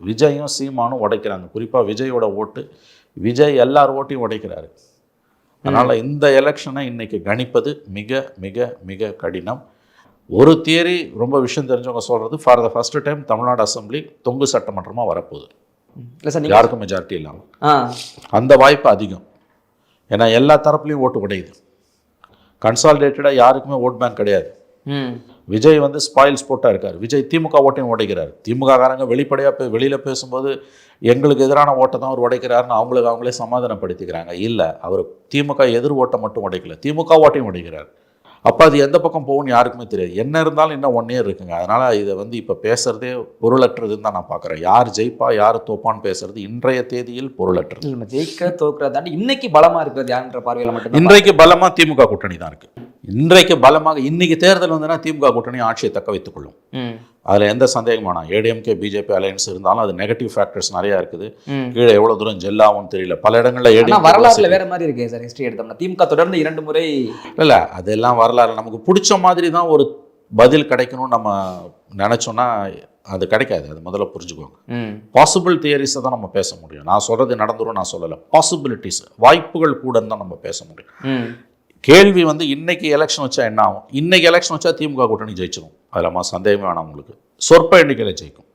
விஜயும் சீமானும் உடைக்கிறாங்க. குறிப்பாக விஜயோட ஓட்டு, விஜய் எல்லார் ஓட்டையும் உடைக்கிறாரு. அதனால் இந்த எலெக்ஷனை இன்றைக்கி கணிப்பது மிக மிக மிக கடினம். ஒரு தியரி ரொம்ப விஷயம் தெரிஞ்சவங்க சொல்கிறது, for the first time Tamil Nadu assembly தொங்கு சட்டமன்றமாக வரப்போகுது. இல்லை சார், யாருக்கும் மெஜாரிட்டி இல்லாமல் அந்த வாய்ப்பு அதிகம். ஏன்னா எல்லா தரப்புலையும் ஓட்டு உடையுது. கன்சாலிடேட்டடாக யாருக்குமே ஓட் பேங்க் கிடையாது. விஜய் வந்து ஸ்பாயில்ஸ் போட்டாக இருக்கார். விஜய் திமுக ஓட்டையும் உடைக்கிறார். திமுககாரங்க வெளிப்படையாக வெளியில் பேசும்போது எங்களுக்கு எதிரான ஓட்டை தான் அவர் உடைக்கிறாருன்னு அவங்களே சமாதானப்படுத்திக்கிறாங்க. இல்லை, அவர் திமுக எதிர் ஓட்டை மட்டும் உடைக்கல, திமுக ஓட்டையும் உடைக்கிறார். அப்போ அது எந்த பக்கம் போகும்னு யாருக்குமே தெரியாது. என்ன இருந்தாலும் இன்னும் 1 இயர் இருக்குங்க. அதனால் இதை வந்து இப்போ பேசுகிறதே பொருளற்றதுன்னு தான் நான் பார்க்குறேன். யார் ஜெயிப்பா யார் தோப்பான்னு பேசுறது இன்றைய தேதியில் பொருளற்றது. நம்ம ஜெயிக்க தோற்கிறத தாண்டி இன்னைக்கு பலமாக இருக்கிறது யாருன்ற பார்வையில் மட்டும் இன்றைக்கு பலமாக திமுக கூட்டணி தான் இருக்குது. இன்றைக்கு பலமாக இன்னைக்கு தேர்தல் வந்ததுன்னா திமுக கூட்டணி ஆட்சியை தக்க வைத்துக் கொள்ளும். அதில் எந்த சந்தேகமானா ஏடிஎம்கே பிஜேபி அலையன்ஸ் இருந்தாலும் அது நெகட்டிவ் ஃபேக்டர்ஸ் நிறையா இருக்குது. கீழே எவ்வளோ தூரம் ஜெல்லாவும் தெரியல. பல இடங்களில் ஏடிஎம் வரலாறுல வேற மாதிரி இருக்கு சார். ஹிஸ்ட்ரி எடுத்தோம்னா திமுக தொடர்ந்து 2 முறை இல்லை, அதெல்லாம் வரலாறு. நமக்கு பிடிச்ச மாதிரி தான் ஒரு பதில் கிடைக்கணும்னு நம்ம நினச்சோன்னா அது கிடைக்காது. அது முதல்ல புரிஞ்சுக்கோங்க. பாசிபிள் தியரிஸை தான் நம்ம பேச முடியும். நான் சொல்கிறது நடந்துரும் நான் சொல்லலை. பாசிபிலிட்டிஸ், வாய்ப்புகள் கூட தான் நம்ம பேச முடியும். கேள்வி வந்து இன்னைக்கு எலெக்ஷன் வச்சா என்ன ஆகும்? இன்னைக்கு எலெக்ஷன் வச்சா திமுக கூட்டணி ஜெயிச்சிடும். அதில் சந்தேகமே வேணாம். உங்களுக்கு சொற்ப எண்ணிக்கையில் ஜெயிக்கும்.